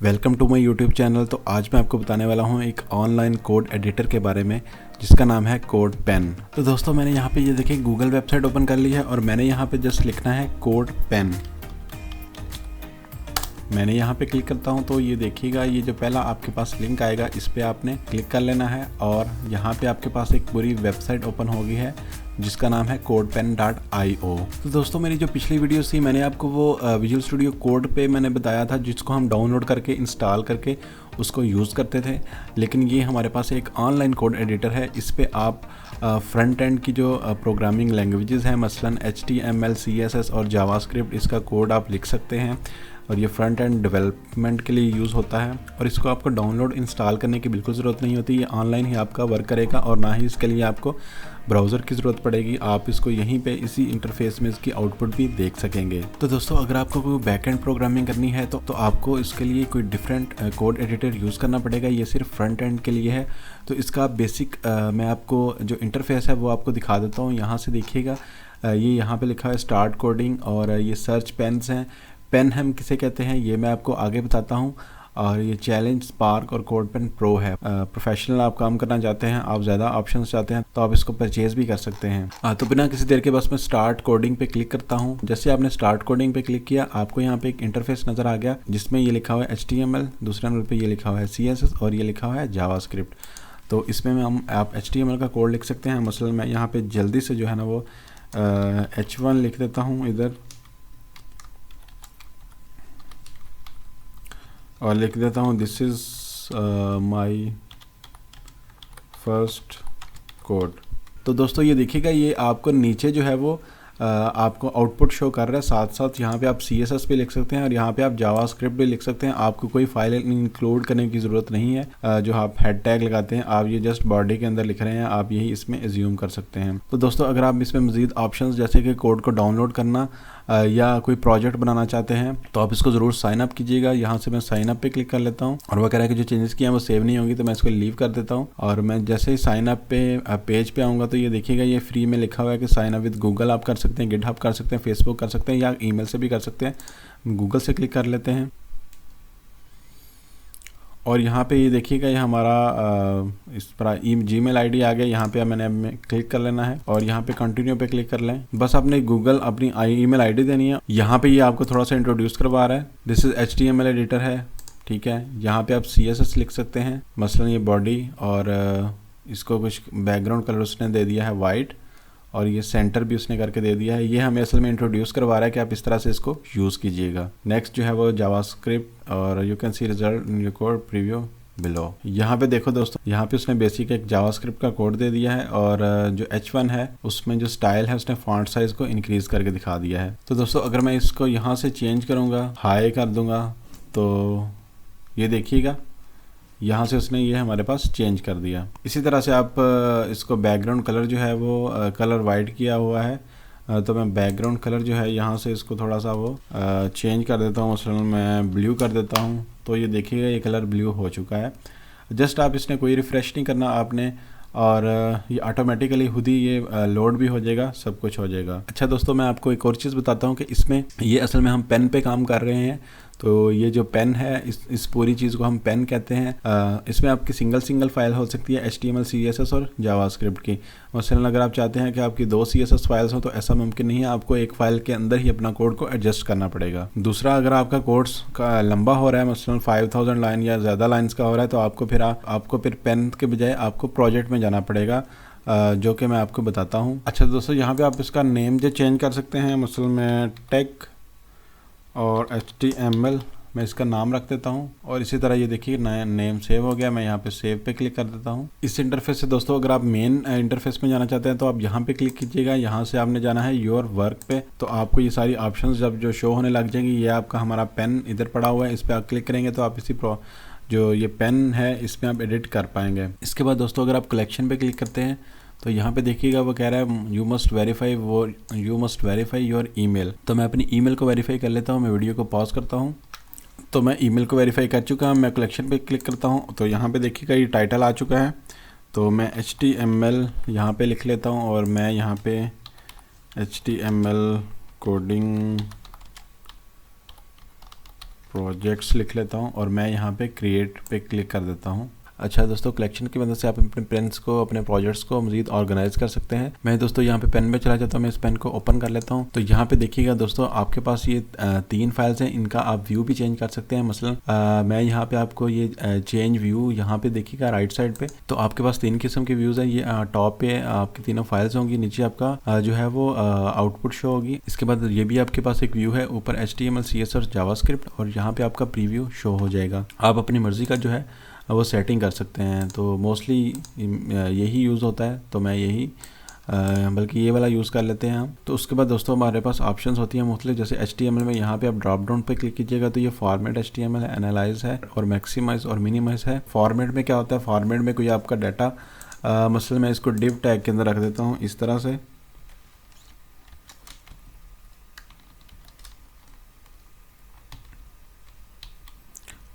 Welcome to my YouTube channel. तो आज मैं आपको बताने वाला हूँ एक ऑनलाइन कोड एडिटर के बारे में जिसका नाम है कोड पेन। तो दोस्तों मैंने यहाँ पे ये देखिए गूगल वेबसाइट ओपन कर ली है और मैंने यहाँ पे जस्ट लिखना है कोड पेन। मैंने यहाँ पे क्लिक करता हूँ तो ये देखिएगा, ये जो पहला आपके पास लिंक आएगा इस पर आपने क्लिक कर लेना है और यहाँ पे आपके पास एक पूरी वेबसाइट ओपन हो गई है जिसका नाम है codepen.io। तो दोस्तों मेरी जो पिछली वीडियो थी मैंने आपको वो विजुअल स्टूडियो कोड पे मैंने बताया था जिसको हम डाउनलोड करके इंस्टॉल करके उसको यूज़ करते थे, लेकिन ये हमारे पास एक ऑनलाइन कोड एडिटर है। इस पे आप फ्रंट एंड की जो प्रोग्रामिंग लैंग्वेजेस हैं मसलन HTML, CSS और जावास्क्रिप्ट, इसका कोड आप लिख सकते हैं और ये फ्रंट एंड डेवलपमेंट के लिए यूज़ होता है और इसको आपको डाउनलोड इंस्टॉल करने की बिल्कुल ज़रूरत नहीं होती। ये ऑनलाइन ही आपका वर्क करेगा और ना ही इसके लिए आपको ब्राउज़र की ज़रूरत पड़ेगी। आप इसको यहीं पे इसी इंटरफेस में इसकी आउटपुट भी देख सकेंगे। तो दोस्तों अगर आपको कोई बैकएंड प्रोग्रामिंग करनी है तो आपको इसके लिए कोई डिफरेंट कोड एडिटर यूज़ करना पड़ेगा। ये सिर्फ फ्रंट एंड के लिए है। तो इसका बेसिक मैं आपको जो इंटरफेस है वो आपको दिखा देता हूँ। यहाँ से देखिएगा, ये यहाँ पे लिखा है स्टार्ट कोडिंग और ये सर्च पेन्स हैं। पेन हम किसे कहते हैं ये मैं आपको आगे बताता हूँ। और ये चैलेंज, स्पार्क और कोड पेन प्रो है। प्रोफेशनल आप काम करना चाहते हैं, आप ज़्यादा ऑप्शंस चाहते हैं तो आप इसको परचेज़ भी कर सकते हैं। तो बिना किसी देर के बस मैं स्टार्ट कोडिंग पे क्लिक करता हूँ। जैसे आपने स्टार्ट कोडिंग पे क्लिक किया आपको यहाँ पे एक इंटरफेस नज़र आ गया जिसमें ये लिखा हुआ है HTML, दूसरे नंबर पर ये लिखा हुआ है CSS और ये लिखा हुआ है जावास्क्रिप्ट। तो इसमें हम आप HTML का कोड लिख सकते हैं। मसलन मैं यहाँ पर जल्दी से जो है ना वो H1 लिख देता हूँ इधर और लिख देता हूँ this is my first code. तो दोस्तों ये देखिएगा, ये आपको नीचे जो है वो आपको आउटपुट शो कर रहा है। साथ साथ यहाँ पे आप CSS पे लिख सकते हैं और यहाँ पे आप जावास्क्रिप्ट भी लिख सकते हैं। आपको कोई फाइल इंक्लूड करने की ज़रूरत नहीं है। जो आप हेड टैग लगाते हैं आप ये जस्ट बॉडी के अंदर लिख रहे हैं, आप यही इसमें एज्यूम कर सकते हैं। तो दोस्तों अगर आप इसमें मज़ीद ऑप्शंस जैसे कि कोड को डाउनलोड करना या कोई प्रोजेक्ट बनाना चाहते हैं तो आप इसको ज़रूर साइन अप कीजिएगा। यहाँ से मैं साइन अप पे क्लिक कर लेता हूँ और वो कह रहा है कि जो चेंजेस किए हैं वो सेव नहीं होंगी, तो मैं इसको लीव कर देता हूँ। और मैं जैसे ही साइन अप पे पेज पे आऊँगा तो ये देखिएगा, ये फ्री में लिखा हुआ है कि साइन अप विद गूगल आप कर सकते हैं, गिटहब कर सकते हैं, फेसबुक कर सकते हैं या ईमेल से भी कर सकते हैं। गूगल से क्लिक कर लेते हैं और यहाँ पे ये देखिएगा ये हमारा इस पर Gmail ID आ गया। यहाँ पे मैंने क्लिक कर लेना है और यहाँ पे कंटिन्यू पे क्लिक कर लें। बस आपने गूगल अपनी ईमेल ID देनी है। यहाँ पे ये आपको थोड़ा सा इंट्रोड्यूस करवा रहा है। दिस इज़ HTML एडिटर है, ठीक है। यहाँ पे आप CSS लिख सकते हैं, मसलन ये बॉडी और इसको कुछ बैकग्राउंड कलर उसने दे दिया है वाइट और ये सेंटर भी उसने करके दे दिया है। ये हमें असल में इंट्रोड्यूस करवा रहा है कि आप इस तरह से इसको यूज़ कीजिएगा। नेक्स्ट जो है वो जावास्क्रिप्ट और you can see result in your code preview below. यहाँ पे देखो दोस्तों, यहाँ पे उसने बेसिक एक जावास्क्रिप्ट का कोड दे दिया है और जो H1 है उसमें जो स्टाइल है उसने फॉन्ट साइज को इंक्रीज़ करके दिखा दिया है। तो दोस्तों अगर मैं इसको यहाँ से चेंज करूँगा, हाई कर दूँगा तो ये देखिएगा यहाँ से उसने ये हमारे पास चेंज कर दिया। इसी तरह से आप इसको बैकग्राउंड कलर जो है वो कलर वाइट किया हुआ है तो मैं बैकग्राउंड कलर जो है यहाँ से इसको थोड़ा सा वो चेंज कर देता हूँ। मसलन मैं ब्लू कर देता हूँ तो ये देखिएगा ये कलर ब्लू हो चुका है। जस्ट आप इसने कोई रिफ़्रेश नहीं करना आपने और ये ऑटोमेटिकली खुद ही ये लोड भी हो जाएगा, सब कुछ हो जाएगा। अच्छा दोस्तों मैं आपको एक और चीज़ बताता हूँ कि इसमें ये असल में हम पेन पे काम कर रहे हैं। तो ये जो पेन है इस पूरी चीज़ को हम पेन कहते हैं। इसमें आपकी सिंगल फाइल हो सकती है HTML, CSS और जावास्क्रिप्ट की। मसलन अगर आप चाहते हैं कि आपकी 2 CSS फाइल्स हो तो ऐसा मुमकिन नहीं है, आपको एक फ़ाइल के अंदर ही अपना कोड को एडजस्ट करना पड़ेगा। दूसरा, अगर आपका कोड्स का लंबा हो रहा है, मसलन 5000 लाइन या ज़्यादा लाइन्स का हो रहा है तो आपको फिर पेन के बजाय आपको प्रोजेक्ट में जाना पड़ेगा, जो कि मैं आपको बताता हूँ। अच्छा दोस्तों यहाँ पे आप इसका नेम जो चेंज कर सकते हैं। मसलन मैं टेक और HTML मैं इसका नाम रख देता हूँ और इसी तरह ये देखिए नया नेम सेव हो गया। मैं यहाँ पे सेव पे क्लिक कर देता हूँ। इस इंटरफेस से दोस्तों अगर आप मेन इंटरफेस में जाना चाहते हैं तो आप यहाँ पे क्लिक कीजिएगा। यहाँ से आपने जाना है योर वर्क पे, तो आपको ये सारी ऑप्शंस जब जो शो होने लग जाएंगी। ये आपका हमारा पेन इधर पड़ा हुआ है, इस पर आप क्लिक करेंगे तो आप जो ये पेन है इसमें आप एडिट कर पाएंगे। इसके बाद दोस्तों अगर आप कलेक्शन पे क्लिक करते हैं तो यहाँ पे देखिएगा वो कह रहा है you must verify your email. तो मैं अपनी ईमेल को वेरीफाई कर लेता हूँ। मैं वीडियो को पॉज करता हूँ। तो मैं ईमेल को वेरीफाई कर चुका हूँ। मैं कलेक्शन पे क्लिक करता हूँ तो यहाँ पे देखिएगा ये टाइटल आ चुका है। तो मैं HTML यहाँ पे लिख लेता हूँ और मैं यहाँ पे HTML कोडिंग प्रोजेक्ट्स लिख लेता हूँ और मैं यहाँ पे क्रिएट पे क्लिक कर देता हूँ। अच्छा दोस्तों, कलेक्शन की मदद से आप अपने पेन्स को, अपने प्रोजेक्ट्स को मजीद ऑर्गेनाइज कर सकते हैं। मैं दोस्तों यहाँ पे पेन में चला जाता हूँ, मैं इस पेन को ओपन कर लेता हूँ। तो यहाँ पे देखिएगा दोस्तों, आपके पास ये 3 फाइल्स हैं, इनका आप व्यू भी चेंज कर सकते हैं। मसलन मैं यहाँ पे आपको ये चेंज व्यू यहाँ पे देखिएगा राइट साइड पे, तो आपके पास 3 किस्म के व्यूज हैं। ये टॉप पे आपकी तीनों फाइल्स होंगी, नीचे आपका जो है वो आउटपुट शो होगी। इसके बाद ये भी आपके पास एक व्यू है, ऊपर HTML, CSS और जावास्क्रिप्ट, और यहाँ पे आपका प्रीव्यू शो हो जाएगा। आप अपनी मर्जी का जो है वो सेटिंग कर सकते हैं। तो मोस्टली यही यूज़ होता है, तो मैं यही बल्कि ये वाला यूज़ कर लेते हैं हम। तो उसके बाद दोस्तों हमारे पास ऑप्शंस होती हैं मुख्तलिफ, जैसे HTML में यहाँ पे आप ड्रॉप डाउन पे क्लिक कीजिएगा तो ये फॉर्मेट HTML है, एनालाइज है और मैक्सिमाइज और मिनिमाइज है। फॉर्मेट में क्या होता है, फॉर्मेट में कोई आपका डाटा मसलन मैं इसको डिव टैग के अंदर रख देता हूँ इस तरह से,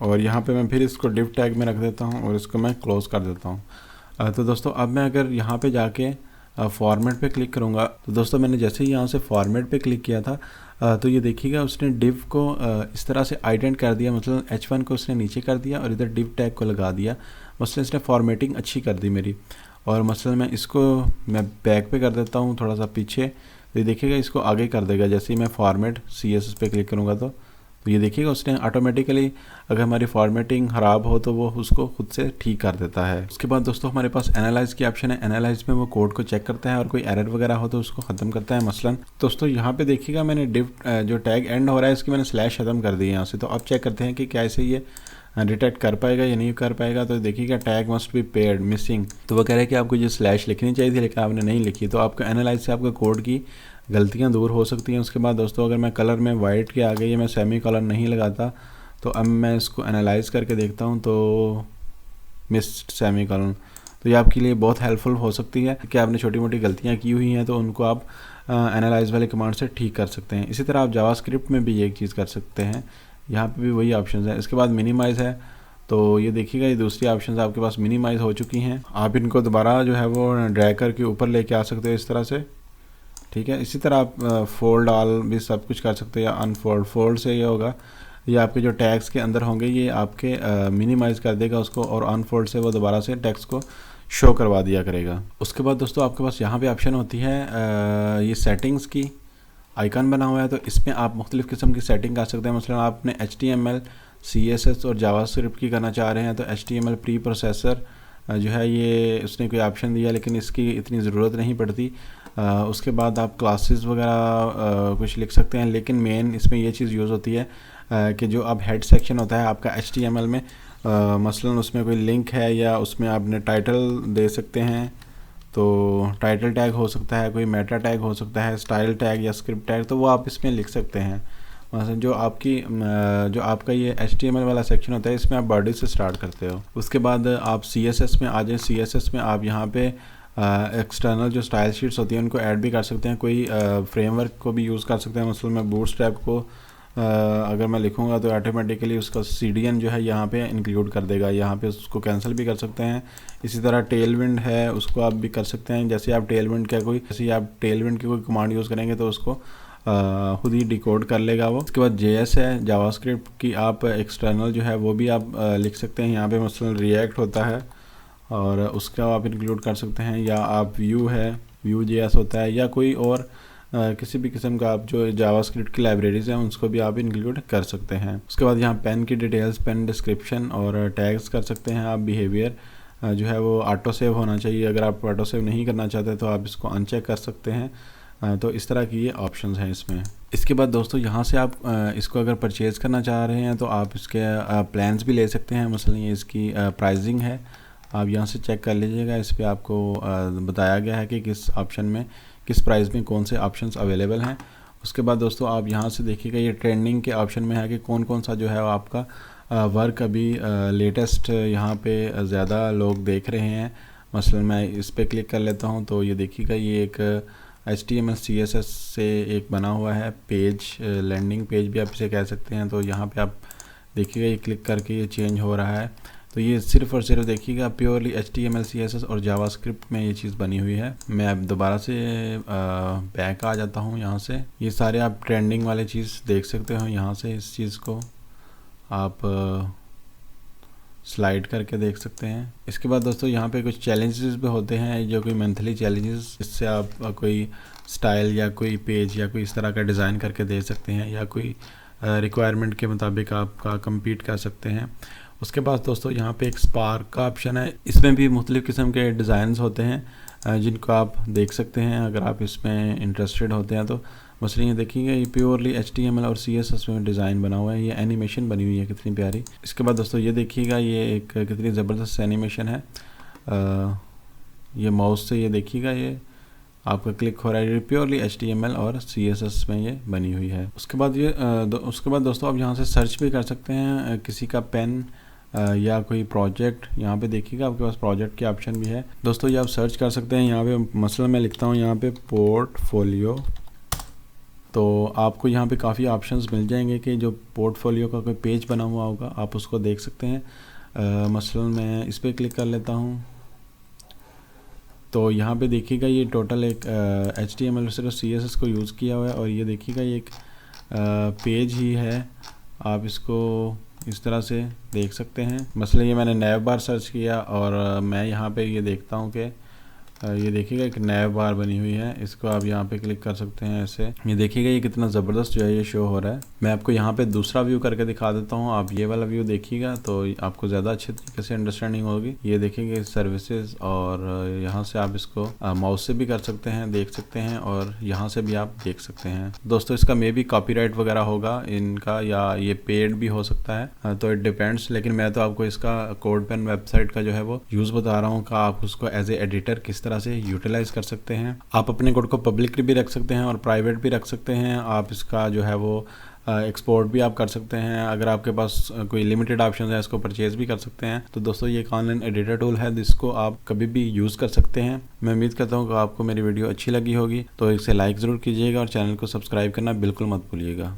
और यहाँ पे मैं फिर इसको डिव टैग में रख देता हूँ और इसको मैं क्लोज कर देता हूँ। तो दोस्तों अब मैं अगर यहाँ पे जाके फॉर्मेट पे क्लिक करूँगा, तो दोस्तों मैंने जैसे ही यहाँ से फॉर्मेट पे क्लिक किया था तो ये देखिएगा उसने डिव को इस तरह से आइडेंट कर दिया। मतलब H1 को उसने नीचे कर दिया और इधर डिव टैग को लगा दिया। मसलन इसने फॉर्मेटिंग अच्छी कर दी मेरी। और मसलन मैं इसको बैक पे कर देता हूँ थोड़ा सा पीछे, तो ये देखिएगा इसको आगे कर देगा। जैसे ही मैं फॉर्मेट CSS पे क्लिक करूँगा तो ये देखिएगा उसने ऑटोमेटिकली, अगर हमारी फॉर्मेटिंग ख़राब हो तो वो उसको खुद से ठीक कर देता है। उसके बाद दोस्तों हमारे पास एनालाइज की ऑप्शन है। एनालाइज में वो कोड को चेक करता है और कोई एरर वगैरह हो तो उसको ख़त्म करता है। मसलन दोस्तों यहाँ पे देखिएगा मैंने डिव जो टैग एंड हो रहा है इसकी मैंने स्लैश ख़त्म कर दी है यहाँ से। तो अब चेक करते हैं कि क्या इसे ये डिटेक्ट कर पाएगा या नहीं कर पाएगा। तो देखिएगा tag must be paired missing, तो वो कह रहा है कि आपको ये स्लैश लिखनी चाहिए थी लेकिन आपने नहीं लिखी। तो आपका एनालाइज से आपका कोड की गलतियां दूर हो सकती हैं। उसके बाद दोस्तों अगर मैं कलर में वाइट के आगे ये मैं सेमी कलर नहीं लगाता, तो अब मैं इसको एनालाइज करके देखता हूं तो मिस्ड सेमी कलर, तो ये आपके लिए बहुत हेल्पफुल हो सकती है कि आपने छोटी मोटी गलतियां की हुई हैं तो उनको आप एनालाइज वाले कमांड से ठीक कर सकते हैं। इसी तरह आप जावास्क्रिप्ट में भी ये एक चीज़ कर सकते हैं, यहाँ पे भी वही ऑप्शन है। इसके बाद मिनिमाइज़ है, तो ये देखिएगा ये दूसरी ऑप्शन आपके पास मिनिमाइज़ हो चुकी हैं। आप इनको दोबारा जो है वो ड्रैग करके ऊपर लेके आ सकते हो इस तरह से, ठीक है। इसी तरह आप फोल्ड ऑल भी सब कुछ कर सकते हैं या अनफोल्ड। फोल्ड से ये होगा, ये आपके जो टैग्स के अंदर होंगे ये आपके मिनिमाइज़ कर देगा उसको, और अनफोल्ड से वो दोबारा से टेक्स्ट को शो करवा दिया करेगा। उसके बाद दोस्तों आपके पास यहाँ पे ऑप्शन होती है ये सेटिंग्स की आइकन बना हुआ है, तो इसमें आप मुख्तलिफ़ किस्म की सेटिंग कर सकते हैं। मसलन आपने HTML, CSS और जावास्क्रिप्ट की करना चाह रहे हैं तो HTML प्री प्रोसेसर जो है ये उसने कोई ऑप्शन दिया लेकिन इसकी इतनी ज़रूरत नहीं पड़ती। उसके बाद आप क्लासेस वगैरह कुछ लिख सकते हैं, लेकिन मेन इसमें ये चीज़ यूज़ होती है कि जो अब हेड सेक्शन होता है आपका HTML में, मसलन उसमें कोई लिंक है या उसमें आपने टाइटल दे सकते हैं, तो टाइटल टैग हो सकता है, कोई मेटा टैग हो सकता है, स्टाइल टैग या स्क्रिप्ट टैग, तो वो आप इसमें लिख सकते हैं। मसलन जो आपका ये HTML वाला सेक्शन होता है इसमें आप बॉडी से स्टार्ट करते हो। उसके बाद आप CSS में आ जाए। CSS में आप यहाँ पे एक्सटर्नल जो स्टाइल शीट्स होती हैं उनको ऐड भी कर सकते हैं, कोई फ्रेमवर्क को भी यूज़ कर सकते हैं। मसलन मैं बूटस्ट्रैप को अगर मैं लिखूंगा तो ऑटोमेटिकली उसका CDN जो है यहाँ पे इंक्लूड कर देगा, यहाँ पे उसको कैंसिल भी कर सकते हैं। इसी तरह टेलविंड है उसको आप भी कर सकते हैं। जैसे आप टेलविंड की कोई कमांड यूज़ करेंगे तो उसको खुद ही डिकोड कर लेगा वो। उसके बाद JS है, जावास्क्रिप्ट की आप एक्सटर्नल जो है वो भी आप लिख सकते हैं। यहाँ पे मसलन रिएक्ट होता है और उसका आप इंक्लूड कर सकते हैं, या आप Vue.js होता है, या कोई और किसी भी किस्म का आप जो जावास्क्रिप्ट की लाइब्रेरीज हैं उसको भी आप इंक्लूड कर सकते हैं। उसके बाद यहाँ पेन की डिटेल्स, पेन डिस्क्रिप्शन और टैग्स कर सकते हैं आप। बिहेवियर जो है वो ऑटो सेव होना चाहिए, अगर आप ऑटो सेव नहीं करना चाहते तो आप इसको अनचेक कर सकते हैं। तो इस तरह की ये ऑप्शंस हैं इसमें। इसके बाद दोस्तों यहाँ से आप इसको अगर परचेज़ करना चाह रहे हैं तो आप इसके प्लान्स भी ले सकते हैं। मसलन ये इसकी प्राइसिंग है, आप यहाँ से चेक कर लीजिएगा। इस पर आपको बताया गया है कि किस ऑप्शन में किस प्राइस में कौन से ऑप्शंस अवेलेबल हैं। उसके बाद दोस्तों आप यहाँ से देखिएगा ये ट्रेंडिंग के ऑप्शन में है कि कौन कौन सा जो है वो आपका वर्क अभी लेटेस्ट यहाँ पे ज़्यादा लोग देख रहे हैं। मसलन मैं इस पर क्लिक कर लेता हूँ तो ये देखिएगा ये एक HTML CSS से एक बना हुआ है पेज, लैंडिंग पेज भी आप इसे कह सकते हैं। तो यहाँ पे आप देखिएगा ये क्लिक करके ये चेंज हो रहा है। तो ये सिर्फ और सिर्फ देखिएगा प्योरली HTML CSS और जावास्क्रिप्ट में ये चीज़ बनी हुई है। मैं अब दोबारा से बैक आ जाता हूँ यहाँ से। ये सारे आप ट्रेंडिंग वाले चीज़ देख सकते हो यहाँ से इस चीज़ को। आप स्लाइड करके देख सकते हैं। इसके बाद दोस्तों यहाँ पे कुछ चैलेंजेस भी होते हैं, जो कोई मंथली चैलेंजेस, इससे आप कोई स्टाइल या कोई पेज या कोई इस तरह का डिज़ाइन करके दे सकते हैं, या कोई रिक्वायरमेंट के मुताबिक आपका कम्पीट कर सकते हैं। उसके बाद दोस्तों यहाँ पे एक स्पार्क का ऑप्शन है, इसमें भी मुख्तलिफ़ किस्म के डिज़ाइंस होते हैं जिनको आप देख सकते हैं अगर आप इसमें इंटरेस्टेड होते हैं तो। मसलन ये देखिएगा, ये प्योरली HTML और CSS में डिज़ाइन बना हुआ है, ये एनिमेशन बनी हुई है कितनी प्यारी। इसके बाद दोस्तों ये देखिएगा, ये एक कितनी ज़बरदस्त एनिमेशन है। ये माउस से ये देखिएगा, ये आपका क्लिक हो रहा है, ये प्योरली HTML और CSS में ये बनी हुई है। उसके बाद दोस्तों आप यहाँ से सर्च भी कर सकते हैं किसी का पेन या कोई प्रोजेक्ट। यहाँ पे देखिएगा आपके पास प्रोजेक्ट के ऑप्शन भी है दोस्तों, ये आप सर्च कर सकते हैं। यहाँ पे मसलन मैं लिखता हूँ यहाँ पे पोर्टफोलियो, तो आपको यहाँ पे काफ़ी ऑप्शंस मिल जाएंगे कि जो पोर्टफोलियो का कोई पेज बना हुआ होगा आप उसको देख सकते हैं। मसलन मैं इस पर क्लिक कर लेता हूँ, तो यहाँ पे देखिएगा ये टोटल एक HTML और CSS को यूज़ किया हुआ है, और ये देखिएगा ये एक पेज ही है। आप इसको इस तरह से देख सकते हैं। मसलन ये मैंने नैव बार सर्च किया और मैं यहाँ पे ये देखता हूँ कि ये देखिएगा एक नैव बार बनी हुई है, इसको आप यहाँ पे क्लिक कर सकते हैं ऐसे। ये देखिएगा ये कितना ज़बरदस्त जो है ये शो हो रहा है। मैं आपको यहाँ पे दूसरा व्यू करके दिखा देता हूँ, आप ये वाला व्यू देखिएगा तो आपको ज़्यादा अच्छे तरीके से अंडरस्टैंडिंग होगी। ये देखिएगा सर्विसेज, और यहाँ से आप इसको माउस से भी कर सकते हैं, देख सकते हैं, और यहाँ से भी आप देख सकते हैं। दोस्तों इसका मे बी कॉपीराइट वगैरह होगा इनका, या ये पेड भी हो सकता है, तो इट डिपेंड्स। लेकिन मैं तो आपको इसका कोड पेन वेबसाइट का जो है वो यूज़ बता रहा हूँ कि आप उसको एज ए एडिटर किस तरह से यूटिलाइज कर सकते हैं। आप अपने कोड को पब्लिक भी रख सकते हैं और प्राइवेट भी रख सकते हैं। आप इसका जो है वो एक्सपोर्ट भी आप कर सकते हैं। अगर आपके पास कोई लिमिटेड ऑप्शन है, इसको परचेज भी कर सकते हैं। तो दोस्तों ये एक ऑनलाइन एडिटर टूल है जिसको आप कभी भी यूज़ कर सकते हैं। मैं उम्मीद करता हूँ कि आपको मेरी वीडियो अच्छी लगी होगी, तो इसे लाइक ज़रूर कीजिएगा और चैनल को सब्सक्राइब करना बिल्कुल मत भूलिएगा।